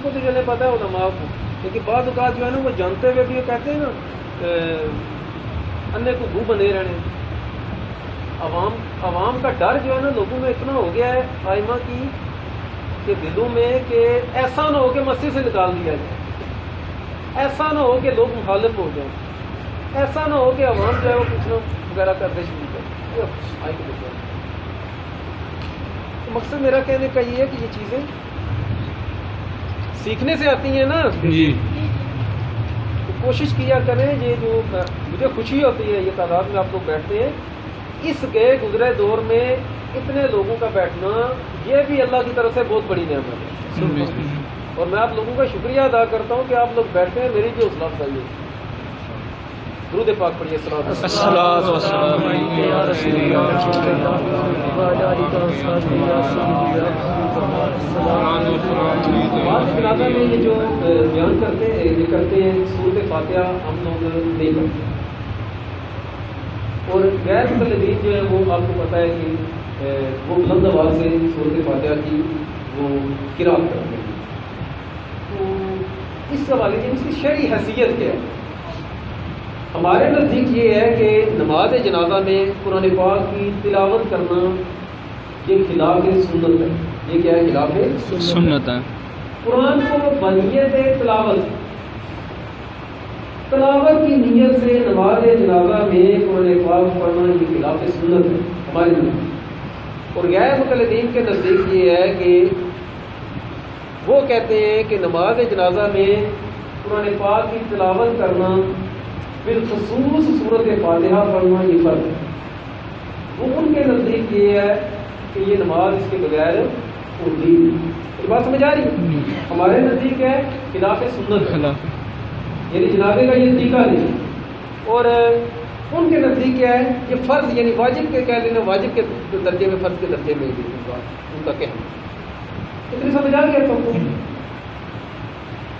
کو تو جو ہے پتہ ہے علماء کو، لیکن بعض اوقات جو ہے نا وہ جانتے ہوئے بھی یہ کہتے ہیں نا انے کو گو بنے رہنے. عوام کا ڈر جو ہے نا لوگوں میں اتنا ہو گیا ہے آئمہ کی کہ دلوں میں کہ ایسا نہ ہو کہ مسجد سے نکال دیا جائے، ایسا نہ ہو کہ لوگ مخالف ہو جائیں، ایسا نہ ہو کہ عوام جو ہے وہ کچھ وغیرہ کرتے شروع کریں. تو مقصد میرا کہنے کا یہ ہے کہ یہ چیزیں سیکھنے سے آتی ہیں نا. تو کوشش کیا کریں. یہ جو مجھے خوشی ہوتی ہے یہ تعداد میں آپ لوگ بیٹھتے ہیں، اس گئے گزرے دور میں اتنے لوگوں کا بیٹھنا یہ بھی اللہ کی طرف سے بہت بڑی نعمت ہے، اور میں آپ لوگوں کا شکریہ ادا کرتا ہوں کہ آپ لوگ بیٹھتے ہیں. میری بھی حوصلہ افزائی ہے. درود پاک پڑھیے. الصلاۃ والسلام علیکم یا رسول جنازہ میں یہ جو بیان کرتے ہیں سورۃ فاتحہ ہم لوگ نہیں پڑھتے، اور غیر مقلدین جو ہے وہ آپ کو پتہ ہے کہ وہ بلند آواز سے سورۃ فاتحہ کی وہ قرأت کرتے ہیں. تو اس حوالے سے اس کی شرعی حیثیت کیا ہے؟ ہمارے نزدیک یہ ہے کہ نماز جنازہ میں قرآن پاک کی تلاوت کرنا یہ خلاف سنت ہے. یہ کیا ہے؟ خلاف سنت ہے. قرآن کو بنیت تلاوت کی نیت سے نماز جنازہ میں قرآن پاک پڑھنا یہ خلاف سنت ہے ہمارے نزدیک. اور غیر مقلدین کے نزدیک یہ ہے کہ وہ کہتے ہیں کہ نماز جنازہ میں قرآن پاک کی تلاوت کرنا بالخصوص سورۃ فاتحہ پڑھنا یہ فرض ہے. وہ ان کے نزدیک یہ ہے کہ یہ نماز اس کے بغیر ہوتی ہے. یہ بات سمجھ آ رہی ہے؟ ہمارے نزدیک ہے خلاف سنت ہے، یعنی جنازے کا یہ طریقہ نہیں. اور ان کے نزدیک کیا ہے؟ یہ فرض یعنی واجب کے کہہ لینا، واجب کے درجے میں، فرض کے درجے میں ان کا کہنا. اتنی سمجھ آ گیا تو.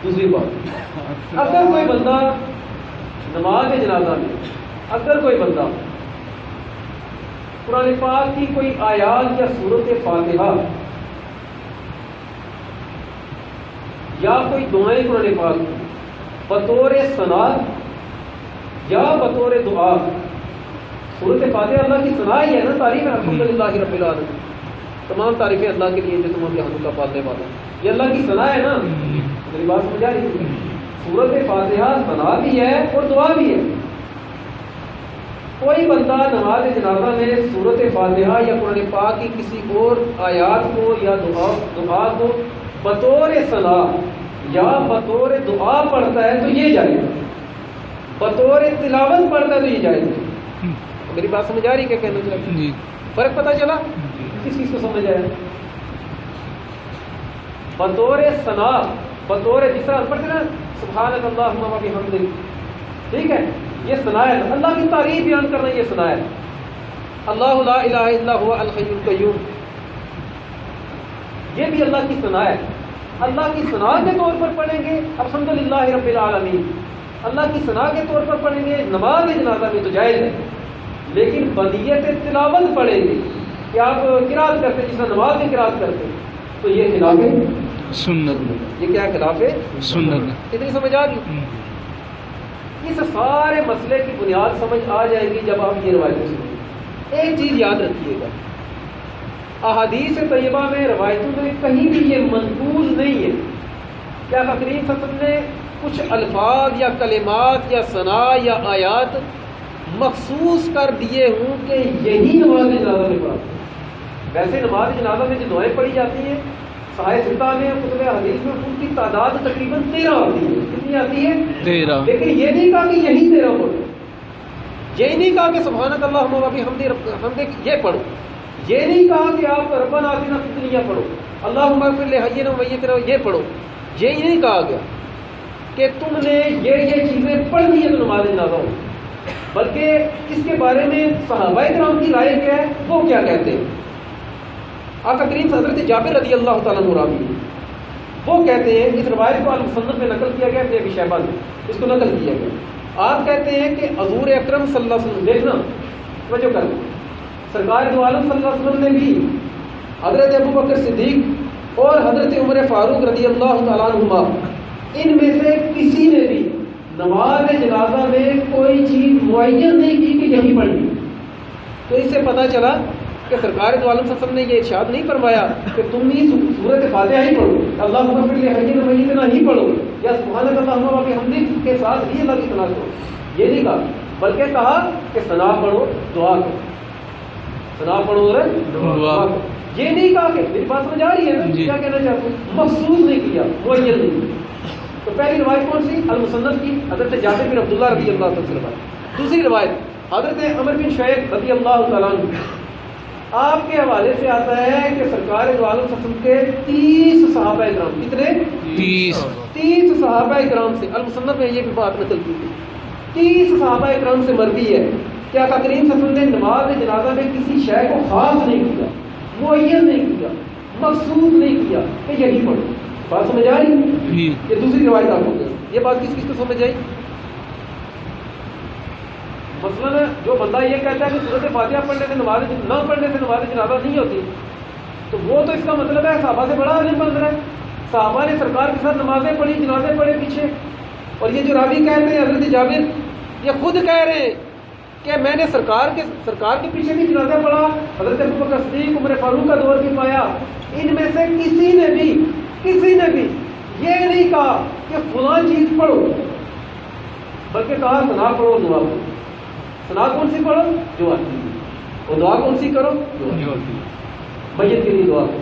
دوسری بات، اگر کوئی بندہ نماز جنازہ میں اگر کوئی بندہ قرآن پاک کی کوئی آیات یا سورۃ فاتحہ یا کوئی دعائیں قرآن پاک کی بطور ثنا یا بطور دعا، سورۃ فاتحہ اللہ کی ثنا ہی ہے نا، تعریف ہے الحمدللہ رب العالمین، تمام تعریفیں اللہ کے لیے جو تمام جہانوں کا پالنے والا، یہ اللہ کی ثنا ہے نا. میری بات سمجھ آ رہی ہے؟ سورۃ فاتحہ ثنا بھی ہے اور دعا بھی ہے. کوئی بندہ نماز جنازہ میں سورۃ فاتحہ یا قرآن پاک کی کسی اور آیات کو یا دعا کو بطور ثنا یا بطور دعا پڑھتا ہے تو یہ جائز ہے، بطور تلاوت پڑھتا ہے تو یہ جائز ہے. میری بات سمجھ آ رہی کیا کہنا چاہتے ہیں؟ فرق پتہ چلا؟ کس چیز کو سمجھ آیا؟ بطور ثنا، بطور جس طرح پڑھتے نا سبحانک اللہم و بحمدک، ٹھیک ہے، یہ ثنا ہے، اللہ کی تعریف بیان کرنا یہ ثنا ہے. اللہ لا الہ الا هو الحی القیوم، یہ بھی اللہ کی ثنا ہے. اللہ کی ثنا کے طور پر پڑھیں گے الحمدللہ رب العالمین، اللہ کی ثنا کے طور پر پڑھیں گے نماز جنازہ میں تو جائز ہے. لیکن بنیت تلاوت پڑھیں گے کہ آپ قرات کرتے جس طرح نماز کی قرات کرتے تو یہ خلاف سنت. یہ کیا خلاف سنت؟ اتنی سمجھ آ گئی؟ اس سارے مسئلے کی بنیاد سمجھ آ جائے گی جب آپ یہ روایتیں سنیں. ایک چیز یاد رکھیے گا، احادیث طیبہ میں روایتوں میں کہیں بھی یہ منقول نہیں ہے کیا کریم صلی اللہ علیہ وسلم نے کچھ الفاظ یا کلمات یا ثنا یا آیات مخصوص کر دیے ہوں کہ یہی نماز جنازہ میں پڑھا. ویسے نماز جنازہ میں جو دعائیں پڑھی جاتی ہیں صحیح ستہ میں کتب حدیث میں ان کی تعداد تقریباً 13 آتی ہے. کتنی آتی ہے؟ 13. لیکن یہ نہیں کہا کہ یہی 13 پڑھو، یہ نہیں کہا کہ سبحانک اللہم و بحمدک یہ پڑھو، یہ نہیں کہا کہ آپ ربنا آتنا فی الدنیا پڑھو، اللہم اغفر لحینا و میتنا یہ پڑھو. یہ نہیں کہا گیا کہ تم نے یہ چیزیں پڑھنی ہے تو نماز جنازہ ہو، بلکہ اس کے بارے میں صحابہ کرام کی رائے کیا ہے، وہ کیا کہتے ہیں. آقا کریم سے حضرت جابر رضی اللہ تعالیٰ عنہ راوی ہیں، وہ کہتے ہیں، اس روایت کو المصنف میں نقل کیا گیا، ابن ابی شیبہ نے اس کو نقل کیا گیا. آپ کہتے ہیں کہ حضور اکرم صلی اللہ علیہ وسلم، دیکھنا توجہ کرنا، سرکار دو عالم صلی اللہ علیہ وسلم نے بھی حضرت ابو بکر صدیق اور حضرت عمر فاروق رضی اللہ تعالیٰ عنہما، ان میں سے کسی نے بھی نماز جنازہ میں کوئی چیز معین نہیں کی کہ یہی پڑھنی۔ تو اس سے پتہ چلا کہ سرکار دو عالم صلی اللہ علیہ وسلم نے یہ ارشاد نہیں فرمایا کہ تم ہی سورۃ فاتحہ ہی پڑھو، اللہم اغفر لحینا ومیتنا ہی پڑھو، یا سبحانک اللہم وبحمدک کے ساتھ ہی اللہ کی ثنا کرو، یہ نہیں کہا، بلکہ کہا کہ ثنا پڑھو، دعا کرو، ثنا پڑھو اور دعا کرو۔ یہ نہیں کہا کہ، میری بات سمجھ آ رہی ہے نا کیا کہنا چاہتا ہوں؟ مخصوص نہیں کیا، معین نہیں کیا۔ تو پہلی روایت کون سی؟ المصنف کی، حضرت جابر بن عبداللہ رضی اللہ تعالیٰ عنہ سے روایت۔ دوسری روایت حضرت عمر بن شعیب رضی اللہ تعالیٰ عنہ، آپ کے حوالے سے آتا ہے کہ سرکار دو عالم صلی اللہ علیہ وسلم کے 30 صحابہ اکرام، کتنے؟ 30 صحابہ اکرام سے، المصنف میں یہ بھی بات نقل کی تھی، 30 صحابہ اکرام سے مروی ہے کہ آقا کریم صلی اللہ علیہ وسلم نے نماز جنازہ میں کسی شے کو خاص نہیں کیا، معین نہیں کیا، مخصوص نہیں کیا کہ یہی پڑھو۔ بات سمجھ آ رہی ہے؟ یہ دوسری روایت آپ کو، یہ بات کس کس کو سمجھ آئی؟ مثلاً جو بندہ یہ کہتا ہے کہ سورۃ فاتحہ پڑھنے سے نماز نہ پڑھنے سے نماز جنازہ نہیں ہوتی، تو وہ تو اس کا مطلب ہے صحابہ سے بڑا عالم بن رہا ہے۔ صحابہ نے سرکار کے ساتھ نمازیں پڑھی، جنازے پڑھے پیچھے، اور یہ جو راوی کہتے ہیں حضرت جابر، یہ خود کہہ رہے ہیں کہ میں نے سرکار کے پیچھے بھی جنازہ پڑھا، حضرت ابوبکر صدیق، عمر فاروق کا دور بھی پایا، ان میں سے کسی نے بھی یہ نہیں کہا کہ فلاں چیز پڑھو، بلکہ کہا ثنا پڑھو، دعا کرو۔ ثنا کون سی پڑھو؟ جو آتی ہے، اور دعا کون سی کرو؟ جو آتی ہے۔ میت کے لیے دعا کرو،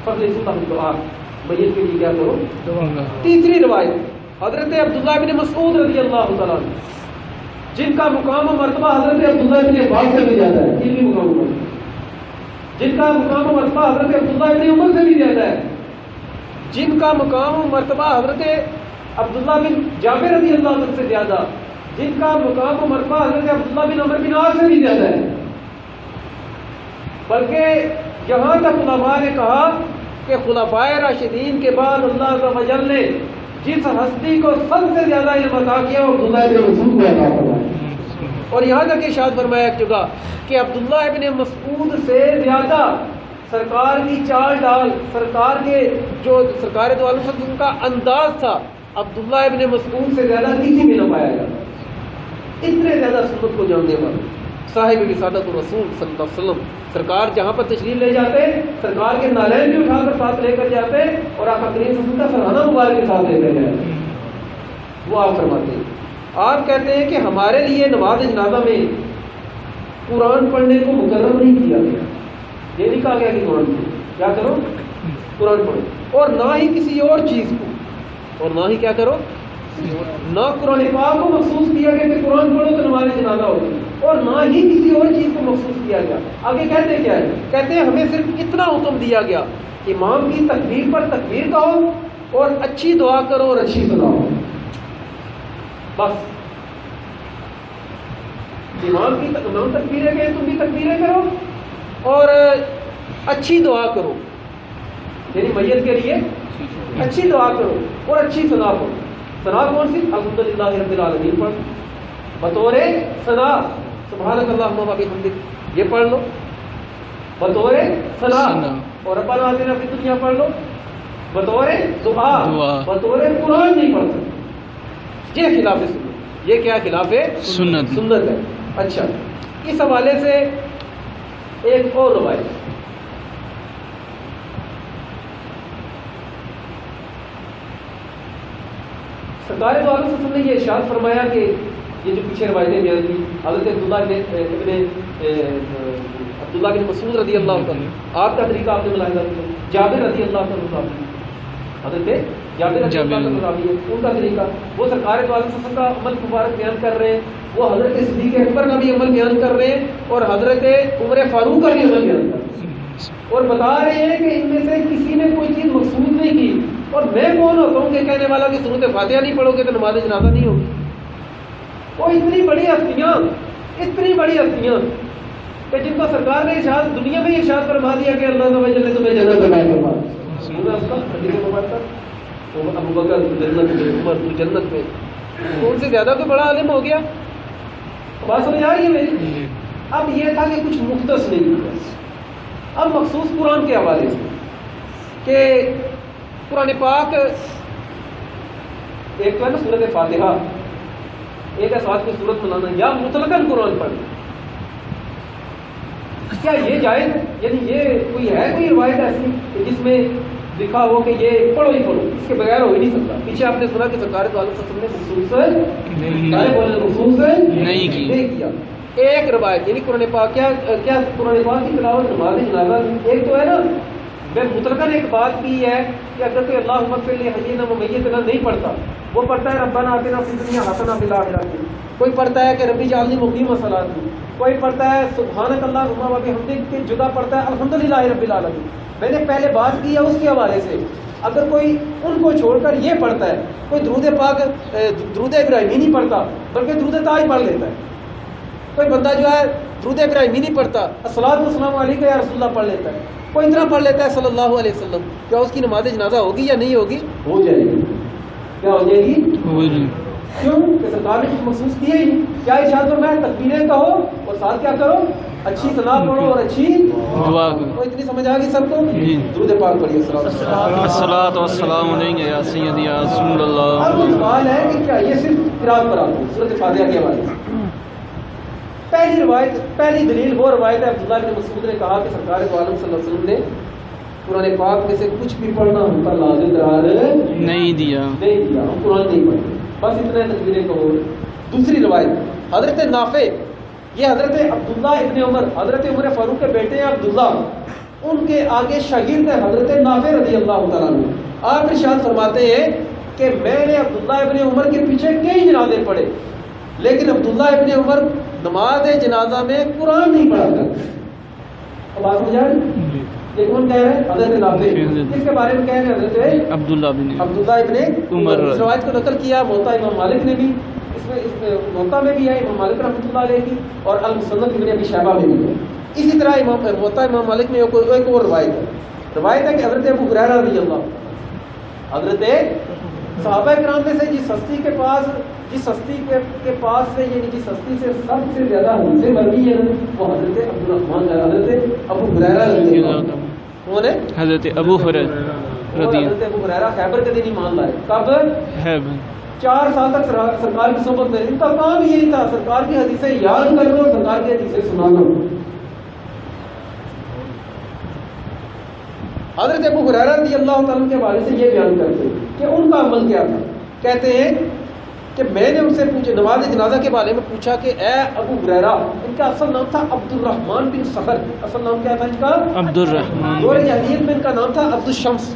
فضل سلطان دعا، میت کے لیے کیا کرو؟ دعا۔ تیسری روایت حضرت عبداللہ بن مسعود رضی اللہ تعالیٰ عنہ، جن کا مقام و مرتبہ حضرت عبداللہ بن عباس سے بھی زیادہ ہے، علمی مقام و مرتبہ، جن کا مقام و مرتبہ حضرت عبداللہ بن عمر سے بھی زیادہ ہے، جن کا مقام و مرتبہ حضرت عبداللہ بن جابر رضی اللہ عنہ سے زیادہ، جن کا مقام و مرتبہ حضرت عبداللہ بن عمر بن عاص سے بھی زیادہ ہے، بلکہ یہاں تک علماء نے کہا کہ خلفائے راشدین کے بعد اللہ عز و جل نے جس ہستی کو سب سے زیادہ علم عطا کیا وہ عبداللہ بن مسعود کو عطا فرمایا، اور یہاں تک ارشاد فرمایا ایک جگہ کہ عبداللہ بن مسعود سے زیادہ سرکار کی چال ڈال، سرکار کے جو سرکار دو عالم صلی اللہ علیہ وسلم کا انداز تھا، عبداللہ ابن مسعود سے زیادہ کسی میں نہ پایا جاتا، اتنے زیادہ سنت کو جاننے والے صاحب رسالت الرسول صلی اللہ علیہ وسلم، سرکار جہاں پر تشریف لے جاتے سرکار کے نالین بھی اٹھا کر ساتھ لے کر جاتے، اور آقا کریم صلی اللہ علیہ وسلم کا سرحانہ مبارک کے ساتھ لے کر جاتے، وہ آپ فرماتے ہیں۔ آپ کہتے ہیں کہ ہمارے لیے نماز جنازہ میں قرآن پڑھنے کو مقرر نہیں کیا گیا، یہ نہیں کہا گیا کہ قرآن پڑھو، کیا کرو؟ قرآن پڑھو، اور نہ ہی کسی اور چیز کو، اور نہ ہی کیا کرو؟ نہ قرآن پاک کو مخصوص کیا گیا کہ قرآن پڑھو تو نماز جنازہ ہوگی، اور نہ ہی کسی اور چیز کو مخصوص کیا گیا۔ آگے کہتے کیا ہے؟ کہتے ہیں ہمیں صرف اتنا حکم دیا گیا، امام کی تکبیر پر تکبیر کہو اور اچھی دعا کرو اور اچھی سناؤ، بس۔ امام تکبیریں کہیں تم بھی تکبیریں کرو اور اچھی دعا کرو، یعنی میت کے لیے اچھی دعا کرو اور اچھی ثنا کرو۔ ثنا کون سی؟ الحمدللہ رب العالمین پڑھ، بطور ثنا سبحانک اللہم وبحمدک یہ پڑھ لو بطور ثنا، اور ربنا آتنا فی الدنیا پڑھ لو بطور دعا، بطور قرآن نہیں پڑھ سکتے، یہ خلاف سنت، یہ کیا خلاف سنت ہے۔ اچھا، اس حوالے سے ایک اور روایت، سرکار دو عالم صلی اللہ علیہ وسلم نے یہ ارشاد فرمایا کہ یہ جو پیچھے روایتیں بیان کی، حضرت عبداللہ بن مسعود رضی اللہ عنہ، آپ کا طریقہ آپ نے ملاحظہ کیا، جابر رضی اللہ عنہ، حضرت جابر رضی اللہ عنہ ان کا طریقہ، وہ سرکار دو عالم صلی اللہ علیہ وسلم کا عمل مبارک بیان کر رہے ہیں، وہ حضرت صدیق اکبر کا بھی عمل بیان کر رہے ہیں، اور حضرت عمر فاروق کا بھی عمل بیان کر رہے ہیں، اور بتا رہے ہیں کہ ان میں سے کسی نے کوئی چیز مخصوص نہیں کی، اور میں کون ہوتا ہوں کہ کہنے والا کہ سورۃ فاتحہ نہیں پڑھو گے تو نماز جنازہ نہیں ہوگی۔ وہ اتنی بڑی ہستیاں کہ جن کو سرکار نے ارشاد دنیا میں ارشاد فرما دیا کہ اللہ تعالیٰ تمہیں جنت میں داخل فرمائے، ابو بکر جنت میں، عمر جنت میں، تو ان سے زیادہ کوئی بڑا عالم ہو گیا؟ بات سمجھ آ رہی ہے میری؟ اب یہ تھا کہ کچھ مختص نہیں کیا، اب مخصوص قرآن کے حوالے سے کہ قرآن پاک ایک تو ہے نا سورت فاتحہ، ایک ہے ساتھ کی سورت منانا یا مطلقاً قرآن پڑھنا، کیا یہ جائز ہے؟ یعنی یہ کوئی ہے کوئی روایت ایسی کہ جس میں لکھا ہو کہ یہ پڑھو ہی پڑھو، اس کے بغیر ہو ہی نہیں سکتا؟ پیچھے آپ نے سنا کہ سرکار دو عالم صلی اللہ علیہ وسلم نے نہیں کیا۔ ایک روایت یعنی قرآن پاک کیا قرآن پاک کی تلاوت نماز جنازہ، ایک تو ہے نا میں مطلقاً ایک بات کی ہے کہ اگر کوئی اللہم اغفر لی حیینا و میتنا نہیں پڑھتا، وہ پڑھتا ہے ربنا آتنا فی الدنیا حسنہ وفی الآخرۃ، کوئی پڑھتا ہے کہ ربی اجعلنی مقیم الصلاۃ، کوئی پڑھتا ہے سبحانک اللہم و بحمدک، کہ جدا پڑھتا ہے الحمدللہ رب العالمین۔ میں نے پہلے بات کی ہے اس کے حوالے سے، اگر کوئی ان کو چھوڑ کر یہ پڑھتا ہے، کوئی درود پاک درود ابراہیمی نہیں پڑھتا بلکہ درود تاج پڑھ لیتا ہے، کوئی بندہ جو ہے درود ابراہیمی نہیں پڑھتا الصلاۃ والسلام علیک یا رسول اللہ پڑھ لیتا ہے، کوئی اتنا پڑھ لیتا ہے صلی اللہ علیہ وسلم، کیا اس کی نماز جنازہ ہوگی یا نہیں ہوگی؟ ہو جائے گی۔ کیا ہو جائے گی؟ کیوں کہ سرکار نے کچھ محسوس کیا ہی کیا ارشاد فرمایا؟ تکبیریں کہو اور ساتھ کیا کرو؟ اچھی ثنا پڑھو اور اچھی دعا کرو۔ اتنی سمجھ آ گئی سب کو؟ درود پاک پڑھیے۔ الصلاۃ والسلام علیک یا سیدی یا رسول اللہ۔ اب سوال ہے کہ کیا یہ صرف قرات پر آتا ہے سورۃ فاتحہ کے حوالے سے؟ پہلی دلیل وہ روایت ہے عبداللہ بن مسعود نے کہا کہ سرکار دو عالم صلی اللہ علیہ وسلم نے قرآن پاک میں سے کچھ بھی پڑھنا ہم پر لازم قرار نہیں دیا، ہم قرآن نہیں پڑھتے، بس اتنے تکبیریں کہو۔ دوسری روایت حضرت نافع، یہ حضرت عبداللہ ابن عمر، حضرت عمر فاروق کے بیٹے ہیں عبداللہ، ان کے آگے شاگرد ہے حضرت نافع رضی اللہ تعالیٰ عنہ۔ آپ ارشاد فرماتے ہیں کہ میں نے عبداللہ ابن عمر کے پیچھے کئی جنازے پڑھے، لیکن عبداللہ ابن عمر نماز جنازہ میں قرآن نہیں پڑھا کرتے۔ اب بات سمجھ آئی؟ یہ کون کہہ رہے ہیں؟ حضرت نافع۔ کس کے بارے میں کہہ رہے ہیں؟ حضرت عبداللہ ابن عمر۔ اس روایت کو نقل کیا موطا امام مالک نے بھی، اس میں موطا میں بھی ہے امام مالک رحمۃ اللہ علیہ کی، اور المصنف ابن ابی شیبہ میں بھی ہے۔ اسی طرح موطا امام مالک میں ایک اور روایت ہے کہ حضرت ابو ہریرہ رضی اللہ، حضرت صحابہ کرام میں سے جس ہستی کے پاس سے یعنی جس ہستی سے سب سے زیادہ حدیثیں مروی ہیں وہ حضرت عبدالرحمن حضرت ابو ہریرہ رضی اللہ۔ کون ہے؟ حضرت ابو ہریرہ رضی اللہ۔ حضرت ابو ہریرہ خیبر کے دن ایمان لائے۔ کب؟ 4 سال تک سرکار کی صحبت میں، ان کا کام یہی تھا سرکار کی حدیثیں یاد کر لو، سرکار کی حدیثیں سنا لو۔ حضرت ابو ہریرہ رضی اللہ تعالیٰ کے حوالے سے یہ بیان کرتے ہیں کہ ان کا عمل کیا تھا۔ کہتے ہیں کہ میں نے ان سے پوچھا، نماز جنازہ کے بارے میں پوچھا کہ اے ابو ہریرہ، ان کا اصل نام تھا عبد الرحمن بن صخر، اصل نام کیا تھا ان کا؟ عبد الرحمن۔ دور جاہلیت میں ان کا نام تھا عبد الشمس،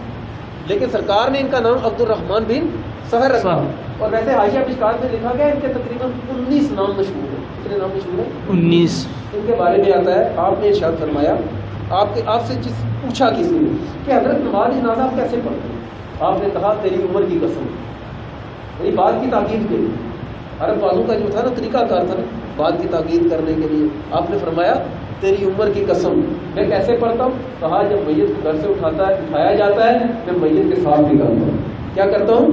لیکن سرکار نے ان کا نام عبد الرحمن بن صخر رکھا، اور ویسے حاشیہ مشکات میں لکھا گیا ان کے تقریباً 19 نام مشہور ہیں۔ کتنے نام مشہور ہیں؟ 19 ان کے بارے میں آتا ہے۔ آپ نے ارشاد فرمایا، آپ سے جس پوچھا کسی نے کہ حضرت نماز جنازہ آپ کیسے پڑھتے ہیں؟ آپ نے کہا تیری عمر کی قسم، یعنی بات کی تاکید کے لیے، عرب والوں کا جو تھا نا طریقہ کار تھا نا بات کی تاکید کرنے کے لیے، آپ نے فرمایا تیری عمر کی قسم میں کیسے پڑھتا ہوں؟ کہا جب میت کو گھر سے اٹھایا جاتا ہے میں میت کے ساتھ نکلتا ہوں۔ کیا کرتا ہوں؟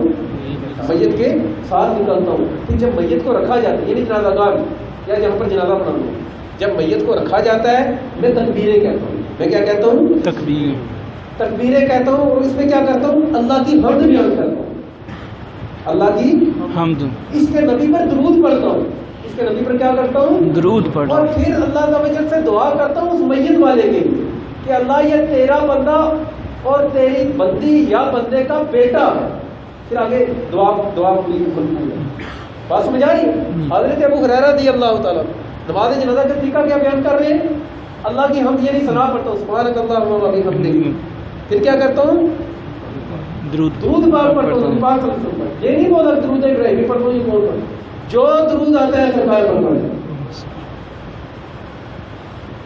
میت کے ساتھ نکلتا ہوں۔ پھر جب میت کو رکھا جاتا ہے یعنی جنازہ گاہ یا جہاں پر جنازہ پڑھانا ہوں، جب میت کو رکھا جاتا ہے میں تکبیریں کہتا ہوں۔ میں کیا کہتا ہوں؟ تکبیریں کہتا ہوں، اور اس میں کیا کرتا ہوں؟ اللہ کی حمد بیان کرتا ہوں، اللہ کی حمد، اس کے نبی پر درود پڑھتا ہوں، اس کے نبی پر کیا کرتا ہوں؟ درود پڑھتا ہوں، اور پھر اللہ تعالیٰ سے دعا کرتا ہوں اس میت والے کے لیے کہ اللہ یہ تیرا بندہ اور تیری بندی یا بندے کا بیٹا ہے۔ پھر آگے دعا پوری ہوتی ہے۔ بات سمجھ آئی؟ حضرت ابو ہریرہ رضی اللہ تعالیٰ نماز جنازہ کا طریقہ کیا بیان کر رہے ہیں؟ اللہ کی حمد یعنی ثنا پڑھتا ہوں، سبحانک اللہم و بحمدک، پھر کیا کرتا ہوں؟ درود پاک پڑھتا ہوں، پاک صلی اللہ علیہ وسلم۔ یہ نہیں بولا درود ابراہیمی پڑھتا ہوں، یہ بول رہا ہوں جو درود آتا ہے سرکار پر پڑھیں۔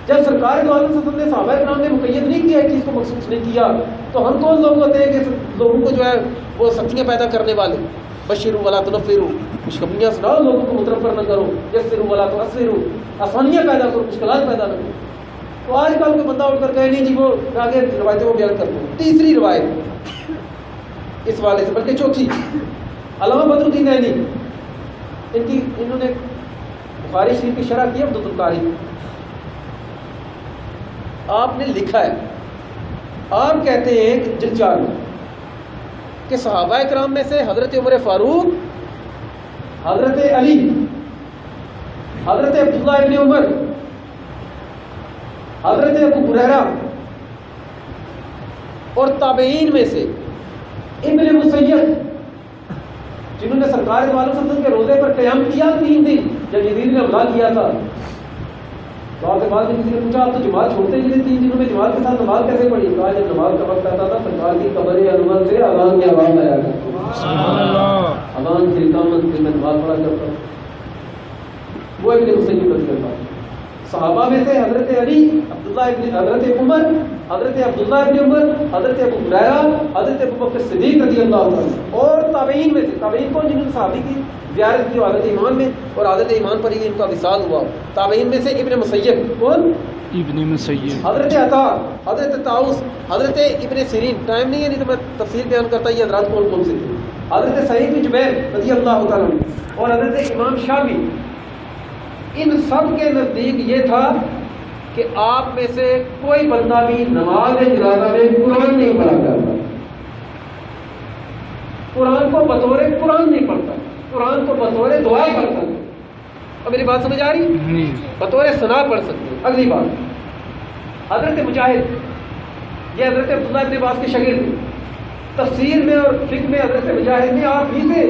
جب سرکار دو عالم صلی اللہ علیہ وسلم نے صحابہ کرام نے مقید نہیں کیا، چیز کو مخصوص نہیں کیا، تو ہم کون لوگ ہوتے ہیں کہ لوگوں کو جو ہے وہ سختیاں پیدا کرنے والے؟ بشروا ولا تنفروا، خوشخبریاں سناؤ، لوگوں کو متنفر نہ کرو، یسروا ولا تعسروا، آسانیاں پیدا کرو، مشکلات پیدا نہ کرو۔ تو آج کل کوئی بندہ اٹھ کر کہے نہیں جی وہ آگے روایتوں کو بیان کرتا ہوں۔ تیسری روایت اس والے سے، بلکہ چوتھی، علامہ بدر الدین عینی، انہوں نے بخاری شریف کی شرح کی عمدۃ القاری، آپ نے لکھا ہے آپ کہتے ہیں کہ جلچار کہ صحابہ کرام میں سے حضرت عمر فاروق، حضرت علی، حضرت عبداللہ ابن عمر، حضرت ابو ہریرہ اور تابعین میں سے ابن مسیب جنہوں نے سرکار دو عالم صلی اللہ علیہ وسلم کے روزے پر قیام کیا 3 دن جب یزید نے حملہ کیا تھا، تو آپ کے بعد کسی نے پوچھا آپ تو جماعت چھوڑتے ہی 3 دنوں میں جماعت کے ساتھ نماز کیسے پڑھی؟ کہا جب نماز کا وقت آتا تھا سرکار کی قبر انور سے اذان کی آواز آیا کرتی، اذان سے اقامت سے میں نماز پڑھا کرتا ہوں۔ وہ ابن مسیب رضی اللہ عنہ۔ صحابہ میں سے حضرت علی، عبداللہ ابن حضرت عمر، حضرت عبداللہ ابن عمر، حضرت ابو ہریرہ، حضرت ابو بکر صدیق رضی اللہ عنہ، اور تابعین میں سے تابعین کون جنہوں نے صحابی کی زیارت کی حالت ایمان میں اور حالت ایمان پر ہی ان کا وصال ہوا۔ تابعین میں سے ابن مسیب کون؟ ابن مسیب، حضرت عطا، حضرت طاؤس، حضرت ابن سیرین، ٹائم نہیں ہے نہیں تو میں تفسیر بیان کرتا یہ حضرات کون کون سے تھے، حضرت سعید بن جبیر رضی اللہ تعالیٰ عنہ اور حضرت امام شافعی۔ ان سب کے نزدیک یہ تھا کہ آپ میں سے کوئی بندہ بھی نماز جنازہ میں قرآن نہیں پڑھا کرتا، قرآن کو بطور قرآن نہیں پڑھتا، قرآن کو بطور دعا پڑھ سکتے۔ اب میری بات سمجھ آ رہی؟ بطور ثنا پڑھ سکتے۔ اگلی بات، حضرت مجاہد، یہ حضرت عبداللہ ابن عباس کے شاگرد تھے، تفسیر میں اور فقہ میں حضرت مجاہد نے آپ ہی سے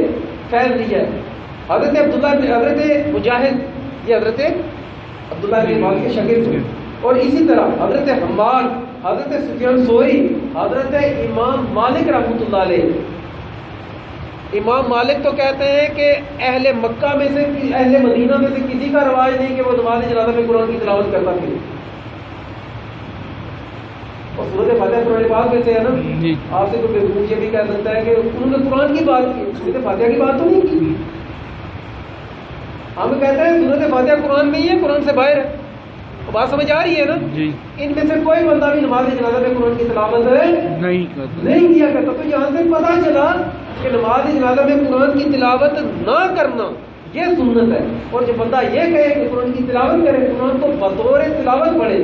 فیض لیا ہے۔ حضرت حضرت مجاہد یہ حضرت عبداللہ ابن عباس کے شاگرد تھے، اور اسی طرح حضرت حماد، حضرت سفیان ثوری، حضرت امام مالک رحمۃ اللہ علیہ۔ امام مالک تو کہتے ہیں کہ اہل مکہ میں سے، اہل مدینہ میں سے کسی کا رواج نہیں کہ وہ نماز جنازہ میں قرآن کی تلاوت کرتا پھر، اور سورۃ فاتحہ قرآن پاک میں سے ہے نا۔ آپ سے کوئی بیوقوف یہ بھی کہہ سکتا ہے کہ انہوں نے قرآن کی بات کی، سورۃ فاتحہ کی بات تو نہیں کی۔ ہم کہتے ہیں سورۃ فاتحہ قرآن میں ہی ہے، قرآن سے باہر ہے۔ بات سمجھ آ رہی ہے نا؟ ان میں سے کوئی بندہ بھی نماز جنازہ میں قرآن کی تلاوت نہیں کیا کرتا۔ تو یہاں سے پتہ چلا کہ نماز جنازہ میں قرآن کی تلاوت نہ کرنا یہ سنت ہے، اور جو بندہ یہ کہے کہ قرآن کی تلاوت کرے، قرآن کو بطور تلاوت پڑھے،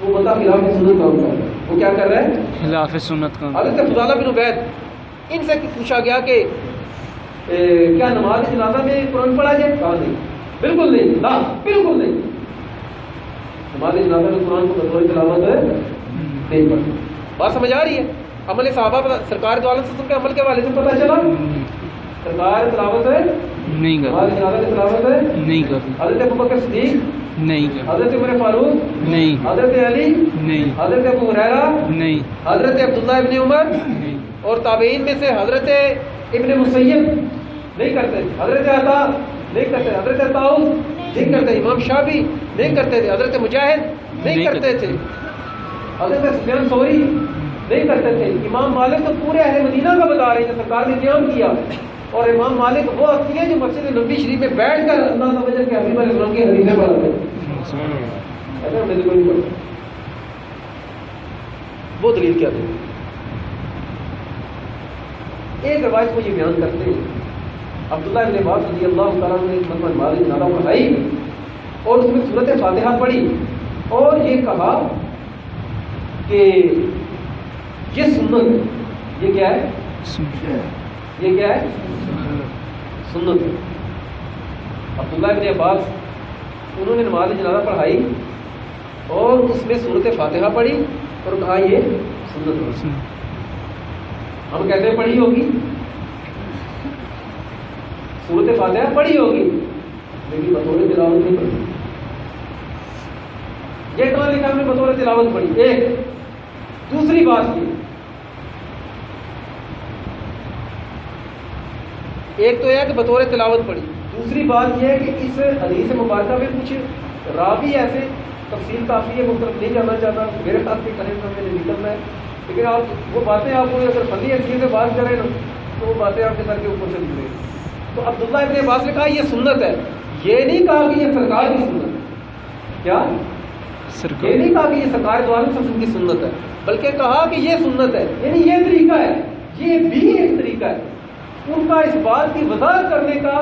وہ بندہ خلاف سنت کام کر رہا ہے۔ وہ کیا کر رہا ہے؟ خلاف سنت کام۔ حضرت فضالہ بن عبید، ان سے پوچھا گیا کہ کیا نماز جنازہ میں قرآن پڑھا جائے؟ کہا نہیں، بالکل نہیں، لا بالکل نہیں، نماز جنازہ میں قرآن کو بطور تلاوت نہیں پڑھا۔ بات سمجھ آ رہی ہے؟ عمل صحابہ سرکار دو عالم صلی اللہ علیہ وسلم کے عمل کے حوالے سے پتہ چلا سرکار تلاوت نہیں کرتے، نماز جنازہ کی تلاوت نہیں کرتے۔ حضرت ابو بکر صدیق نہیں کرتے، حضرت عمر فاروق نہیں، حضرت علی نہیں، حضرت ابو ہریرہ نہیں، حضرت عبداللہ ابن عمر نہیں، اور تابعین میں سے حضرت ابن مسیب نہیں کرتے، حضرت عطا نہیں کرتے، حضرت طاؤس نہیں کرتے، امام شافعی نہیں کرتے تھے، حضرت مجاہد نہیں کرتے تھے، حضرت سفیان ثوری نہیں کرتے تھے۔ امام مالک تو پورے اہل مدینہ کا بتا رہے ہیں کہ سرکار نے قیام کیا، اور امام مالک وہ ہستی ہیں جو مسجد نبوی شریف میں بیٹھ کر اللہ تعالیٰ کے حبیب علیہ السلام کی حدیثیں پڑھتے ہیں۔ ایسا میرے کو نہیں پڑھتا۔ وہ دلیل کیا تھی؟ ایک روایت کو یہ بیان کرتے ہیں، عبداللہ ابن عباس رضی اللہ تعالیٰ نے ایک مرتبہ نماز جنازہ پڑھائی اور اس میں سورۃ فاتحہ پڑھی اور یہ کہا کہ یہ سنت ہے۔ یہ کیا ہے؟ یہ کیا ہے؟ سنت ہے۔ عبداللہ ابن عباس انہوں نے نماز جنازہ پڑھائی اور اس میں سورۃ فاتحہ پڑھی اور کہا یہ سنت ہے۔ ہم کہتے ہیں پڑھی ہوگی، سورۃ فاتحہ پڑھی ہوگی لیکن بطور تلاوت نہیں پڑھی۔ یہ کہاں لکھا ہم نے بطور تلاوت پڑھی؟ ایک دوسری بات یہ، ایک تو یہ ہے کہ بطور تلاوت پڑھی، دوسری بات یہ ہے کہ اس حدیث مبارکہ میں کچھ راوی ایسے، تفصیل کافی ہے، مختلف نہیں جانا چاہتا، میرے ساتھ بھی کریں تو میں نے نکلنا ہے، لیکن آپ وہ باتیں آپ کو اگر فنی حیثیت سے بات کریں نا تو وہ باتیں آپ کے سر کے اوپر سے نکلیں گی۔ تو عبداللہ ابن عباس نے کہا یہ سنت ہے، یہ نہیں کہا کہ یہ سرکار کی سنت ہے۔ کیا؟ یہ نہیں کہا کہ یہ سرکار دو عالم صلی اللہ علیہ وسلم کی سنت ہے، بلکہ کہا کہ یہ سنت ہے، یعنی یہ طریقہ ہے، یہ بھی ایک طریقہ ہے۔ ان کا اس بات کی وضاحت کرنے کا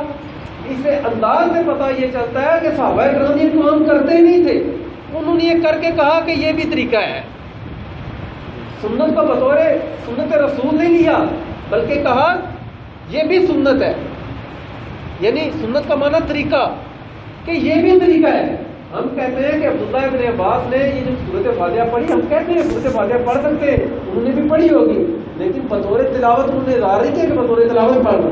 اس انداز سے پتہ یہ چلتا ہے کہ صحابہ کرام یہ کام کرتے نہیں تھے، انہوں نے یہ کر کے کہا کہ یہ بھی طریقہ ہے۔ سنت کو بطور سنت رسول نہیں لیا، بلکہ کہا یہ بھی سنت ہے، یعنی سنت کا معنی طریقہ، کہ یہ بھی طریقہ ہے۔ ہم کہتے ہیں کہ عبداللہ ابن عباس نے یہ جو سورۃ فاتحہ پڑھی، ہم کہتے ہیں سورۃ فاتحہ پڑھ سکتے ہیں، انہوں نے بھی پڑھی ہوگی، لیکن بطور تلاوت انہوں نے اظہار نہیں کیا کہ بطور تلاوت پڑھ رہا،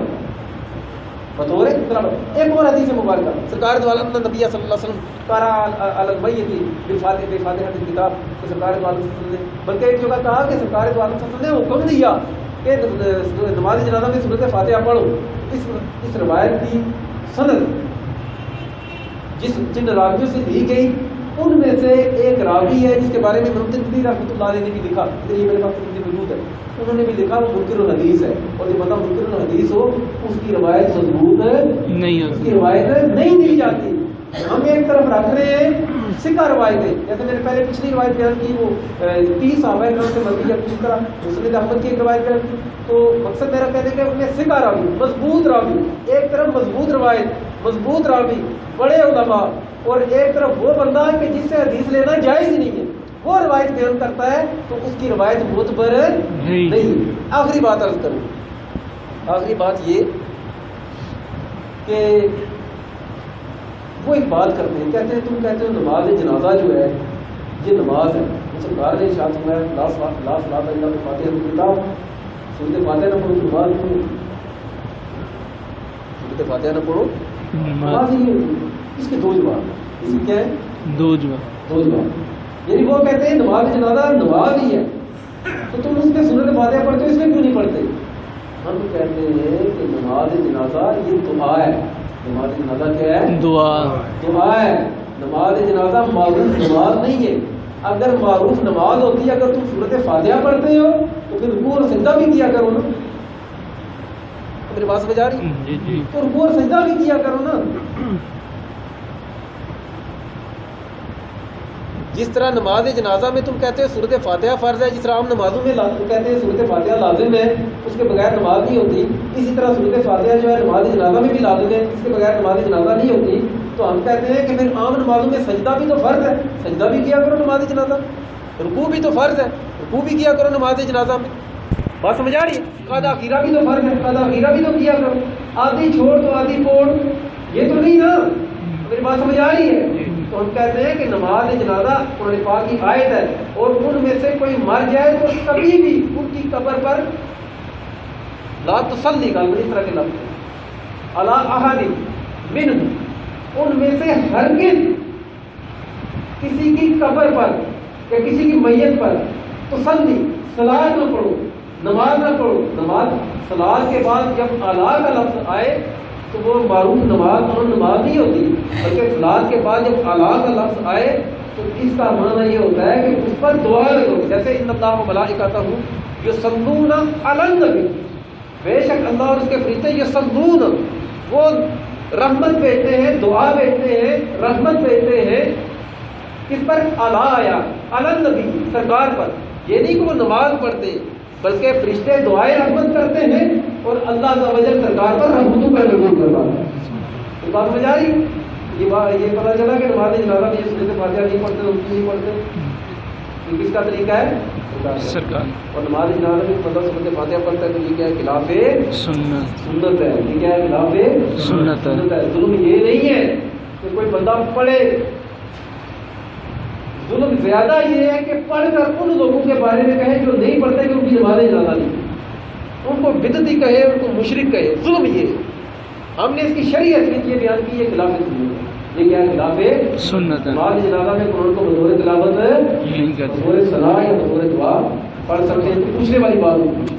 بطور تلاوت۔ ایک اور حدیث مبارکہ، سرکار دو عالم نبی صلی اللہ علیہ وسلم قرأ علی المیت بفاتحۃ الکتاب، کہ سرکار دو عالم صلی اللہ علیہ وسلم نے، بلکہ ایک جگہ کہا کہ سرکار دو عالم صلی اللہ علیہ وسلم نے حکم دیا کہ نماز جنازہ میں سورۃ فاتحہ پڑھو۔ اس روایت کی سند جن راویوں سے لی گئی ان میں سے ایک راوی ہے جس کے بارے میں امام ترمذی رحمۃ اللہ علیہ نے بھی لکھا، یہ میرے پاس موجود ہے، انہوں نے بھی لکھا وہ منکر الحدیث ہے، اور جو بندہ منکر الحدیث ہو اس کی روایت مضبوط نہیں، اس کی روایت نہیں دی جاتی۔ ہم ایک طرف رکھ رہے ہیں سکہ روایتیں، جیسے میں نے پہلے پچھلی روایت بیان کی، وہ 30 صحابہ کرام سے مروی ہے، اسی طرح مسند احمد کی ایک روایت بیان کی، تو مقصد میرا کہنے کہ ان میں سکہ راوی، مضبوط راوی، ایک طرف مضبوط روایت، مضبوط راوی، بڑے علماء، اور ایک طرف وہ بندہ ہے کہ جس سے حدیث لینا جائز نہیں ہے، وہ روایت بیان کرتا ہے تو اس کی روایت معتبر نہیں۔ آخری بات عرض کروں، آخری بات یہ کہ وہ ایک بات کرتے ہیں، کہتے ہیں تم کہتے ہو نماز جنازہ جو ہے یہ نماز ہے، سرکار نے ارشاد فرمایا لا صلاۃ الا بفاتحۃ الکتاب، سورۃ فاتحہ نہ پڑھو نماز نہیں ہوتی، سورۃ فاتحہ نہ پڑھو نماز نہیں ہوتی۔ اس کے دو جواب، اس کی کیا ہے؟ دو جواب، یعنی وہ کہتے ہیں نماز جنازہ نماز ہی ہے، تو تم اس کے سورۃ فاتحہ پڑھتے ہو، اس میں کیوں نہیں پڑھتے؟ ہم کہتے ہیں کہ نماز جنازہ یہ دعا ہے، نماز جنازہ کیا ہے؟ دعا ہے، نماز جنازہ معروف نماز نہیں ہے۔ اگر معروف نماز ہوتی ہے، اگر تم سورۃ فاتحہ پڑھتے ہو تو پھر رکوع اور سجدہ بھی کیا کرو نا، میرے پاس سمجھ آ رہی؟ تو رکوع اور سجدہ بھی کیا کرو نا۔ جس طرح نماز جنازہ میں تم کہتے ہیں سورۃ فاتحہ فرض ہے، جس طرح عام نمازوں میں کہتے ہیں سورۃ فاتحہ لازم ہے، اس کے بغیر نماز نہیں ہوتی، اسی طرح سورۃ فاتحہ جو ہے نماز جنازہ میں بھی لازم ہے، اس کے بغیر نماز جنازہ نہیں ہوتی۔ تو ہم کہتے ہیں کہ پھر عام نمازوں میں سجدہ بھی تو فرض ہے، سجدہ بھی کیا کرو نماز جنازہ، رکوع بھی تو فرض ہے، رکوع بھی کیا کرو نماز جنازہ میں۔ بات سمجھ آ رہی ہے؟ قاعدہ اخیرہ بھی تو فرض ہے، قاعدہ اخیرہ بھی تو کیا کرو، آدھی چھوڑ تو آدھی پوڑ، یہ تو نہیں نا، میری بات سمجھ آ رہی ہے؟ تو ہم کہتے ہیں کہ نماز جنازہ قرآن پاک کی آیت ہے، اور ان میں سے کوئی مر جائے تو کبھی بھی ان کی قبر پر لا تصلی، اس طرح کے لفظ علی احد منہم، ان میں سے ہرگز کسی کی قبر پر یا کسی کی میت پر تصلی، صلاۃ نہ پڑھو، نماز نہ پڑھو۔ نماز صلاۃ کے بعد جب اعلیٰ کا لفظ آئے تو وہ معروف نماز نماز نہیں ہوتی، بلکہ صلاۃ کے بعد جب اعلیٰ کا لفظ آئے تو اس کا معنی یہ ہوتا ہے کہ اس پر دعا کرو، جیسے ان اللہ و ملائکتہ یصلون علی النبی، بے شک اللہ اور اس کے فرشتے یصلون، وہ رحمت بھیجتے ہیں، دعا بھیجتے ہیں، رحمت بھیجتے ہیں، کس پر؟ اعلیٰ آیا علی النبی، سرکار پر، یہ نہیں کہ وہ نماز پڑھتے بلکہ فرشتے دعائیں رحمت کرتے ہیں اور اللہ عز و جل سرکار پر رحمتوں کا نزول کرواتا ہے۔ تو بات سمجھ آ رہی؟ یہ پتہ چلا کہ نماز جنازہ میں یہ سورۃ فاتحہ نہیں پڑھتے، ان کی نہیں پڑھتے، یہ کس کا طریقہ ہے؟ سرکار۔ اور نماز جنازہ میں مطلب سورۃ فاتحہ پڑھتا ہے تو یہ کیا ہے؟ خلاف سنت ہے، یہ کیا ہے؟ خلاف سنت ہے۔ ظلم یہ نہیں ہے کہ کوئی بندہ پڑھے، ظلم زیادہ یہ ہے کہ پڑھ کر ان لوگوں کے بارے میں کہے جو نہیں پڑھتے کہ ان کی نماز جنازہ نہیں، ان کو بدعتی کہے، ان کو مشرک کہے، ظلم یہ ہے۔ ہم نے اس کی شریعت میں یہ بیان کی، یہ خلاف سنت ہے، یہ کیا ہے؟ خلاف سنت ہے۔ نماز جنازہ میں قرآن کو بطور تلاوت نہیں کرتے، بطور صلاح یا بطور دعا پڑھ سکتے ہیں۔ پوچھنے والی بات ہوتی ہے